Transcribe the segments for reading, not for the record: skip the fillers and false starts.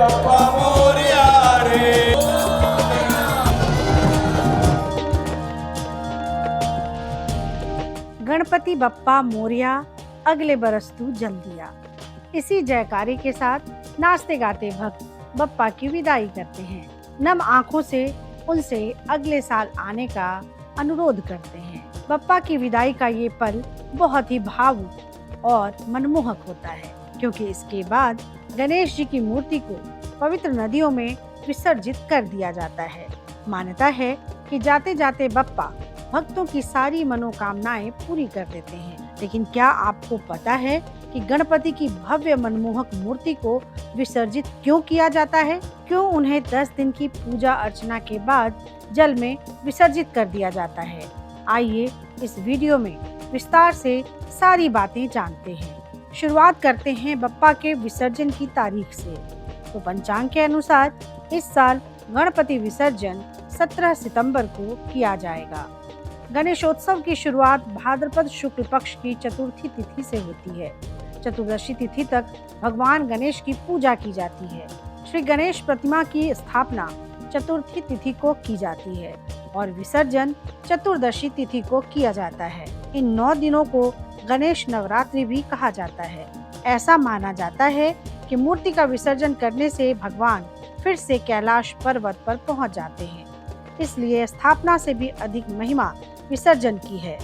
बप्पा मोरया रे। गणपति बप्पा मोरया, अगले बरस तू जल्दी आ। इसी जयकारे के साथ नाचते गाते भक्त बप्पा की विदाई करते हैं। नम आंखों से उनसे अगले साल आने का अनुरोध करते हैं। बप्पा की विदाई का ये पल बहुत ही भावुक और मनमोहक होता है, क्योंकि इसके बाद गणेश जी की मूर्ति को पवित्र नदियों में विसर्जित कर दिया जाता है। मान्यता है कि जाते जाते बप्पा भक्तों की सारी मनोकामनाएं पूरी कर देते हैं। लेकिन क्या आपको पता है कि गणपति की भव्य मनमोहक मूर्ति को विसर्जित क्यों किया जाता है? क्यों उन्हें 10 दिन की पूजा अर्चना के बाद जल में विसर्जित कर दिया जाता है? आइए इस वीडियो में विस्तार से सारी बातें जानते हैं। शुरुआत करते हैं बप्पा के विसर्जन की तारीख से। तो पंचांग के अनुसार इस साल गणपति विसर्जन 17 सितंबर को किया जाएगा। गणेशोत्सव की शुरुआत भाद्रपद शुक्ल पक्ष की चतुर्थी तिथि से होती है। चतुर्दशी तिथि तक भगवान गणेश की पूजा की जाती है। श्री गणेश प्रतिमा की स्थापना चतुर्थी तिथि को की जाती है और विसर्जन चतुर्दशी तिथि को किया जाता है। इन 9 दिनों को गणेश नवरात्रि भी कहा जाता है। ऐसा माना जाता है कि मूर्ति का विसर्जन करने से भगवान फिर से कैलाश पर्वत पर पहुंच जाते हैं, इसलिए स्थापना से भी अधिक महिमा विसर्जन की है।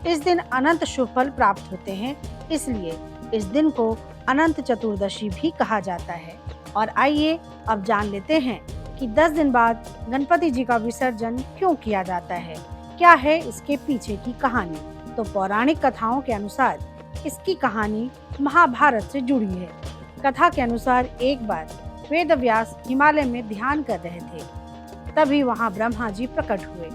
इस दिन अनंत शुभ फल प्राप्त होते हैं, इसलिए इस दिन को अनंत चतुर्दशी भी कहा जाता है। और आइए अब जान लेते हैं कि 10 दिन बाद गणपति जी का विसर्जन क्यों किया जाता है, क्या है इसके पीछे की कहानी। तो पौराणिक कथाओं के अनुसार इसकी कहानी महाभारत से जुड़ी है। कथा के अनुसार एक बार वेद व्यास हिमालय में ध्यान कर रहे थे, तभी वहाँ ब्रह्मा जी प्रकट हुए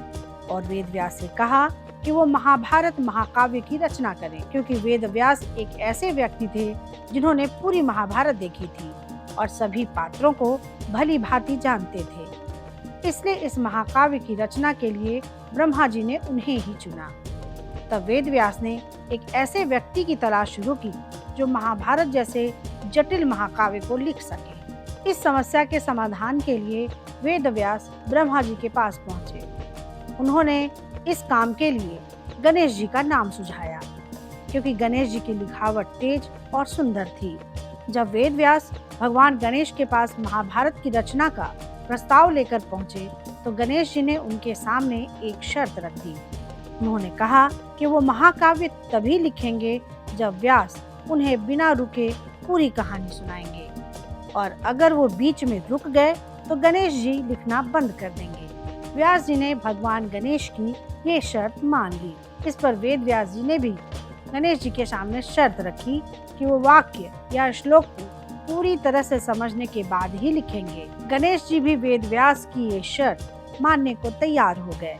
और वेद व्यास से कहा कि वो महाभारत महाकाव्य की रचना करें, क्योंकि वेद व्यास एक ऐसे व्यक्ति थे जिन्होंने पूरी महाभारत देखी थी और सभी पात्रों को भली भांति जानते थे। इसलिए इस महाकाव्य की रचना के लिए ब्रह्मा जी ने उन्हें ही चुना। तब वेद व्यास ने एक ऐसे व्यक्ति की तलाश शुरू की जो महाभारत जैसे जटिल महाकाव्य को लिख सके। इस समस्या के समाधान के लिए वेद व्यास ब्रह्मा जी के पास पहुंचे। उन्होंने इस काम के लिए गणेश जी का नाम सुझाया, क्योंकि गणेश जी की लिखावट तेज और सुंदर थी। जब वेद व्यास भगवान गणेश के पास महाभारत की रचना का प्रस्ताव लेकर पहुंचे, तो गणेश जी ने उनके सामने एक शर्त रख दी। उन्होंने कहा कि वो महाकाव्य तभी लिखेंगे जब व्यास उन्हें बिना रुके पूरी कहानी सुनाएंगे, और अगर वो बीच में रुक गए तो गणेश जी लिखना बंद कर देंगे। व्यास जी ने भगवान गणेश की ये शर्त मान ली। इस पर वेद व्यास जी ने भी गणेश जी के सामने शर्त रखी कि वो वाक्य या श्लोक को पूरी तरह से समझने के बाद ही लिखेंगे। गणेश जी भी वेद व्यास की ये शर्त मानने को तैयार हो गए।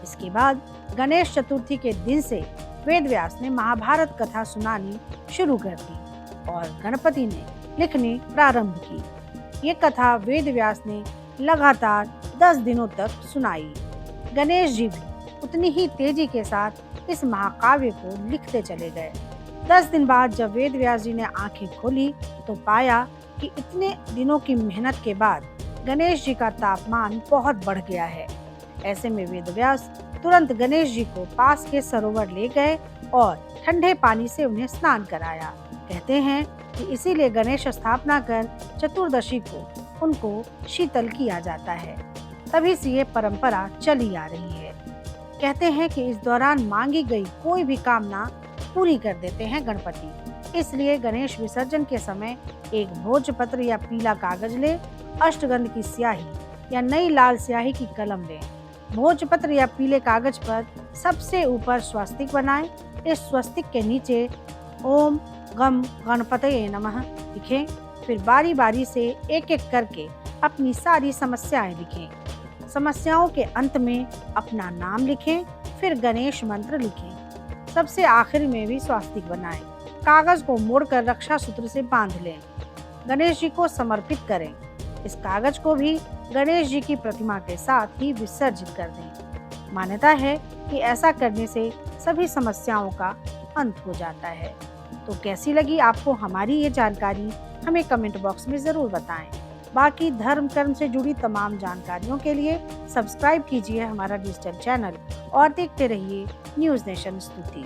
इसके बाद गणेश चतुर्थी के दिन से वेद व्यास ने महाभारत कथा सुनानी शुरू कर दी और गणपति ने लिखनी प्रारंभ की। ये कथा वेद व्यास ने लगातार 10 दिनों तक सुनाई। गणेश जी भी उतनी ही तेजी के साथ इस महाकाव्य को लिखते चले गए। 10 दिन बाद जब वेद व्यास जी ने आंखें खोली तो पाया कि इतने दिनों की मेहनत के बाद गणेश जी का तापमान बहुत बढ़ गया है। ऐसे में वेद व्यास तुरंत गणेश जी को पास के सरोवर ले गए और ठंडे पानी से उन्हें स्नान कराया। कहते हैं कि इसीलिए गणेश स्थापना कर चतुर्दशी को उनको शीतल किया जाता है। तभी से ये परंपरा चली आ रही है। कहते हैं कि इस दौरान मांगी गई कोई भी कामना पूरी कर देते हैं गणपति। इसलिए गणेश विसर्जन के समय एक भोजपत्र या पीला कागज ले, अष्टगंध की स्याही या नई लाल स्याही की कलम लें। भोजपत्र या पीले कागज पर सबसे ऊपर स्वस्तिक बनाएं। इस स्वस्तिक के नीचे ओम गम गणपतये नमः लिखें। फिर बारी बारी से एक एक करके अपनी सारी समस्याएं लिखें। समस्याओं के अंत में अपना नाम लिखें, फिर गणेश मंत्र लिखें। सबसे आखिर में भी स्वास्तिक बनाएं। कागज को मोड़कर रक्षा सूत्र से बांध लें। गणेश जी को समर्पित करें। इस कागज को भी गणेश जी की प्रतिमा के साथ ही विसर्जित कर दें। मान्यता है कि ऐसा करने से सभी समस्याओं का अंत हो जाता है। तो कैसी लगी आपको हमारी ये जानकारी, हमें कमेंट बॉक्स में ज़रूर बताएं। बाकी धर्म कर्म से जुड़ी तमाम जानकारियों के लिए सब्सक्राइब कीजिए हमारा डिजिटल चैनल और देखते रहिए न्यूज़ नेशन स्तुति।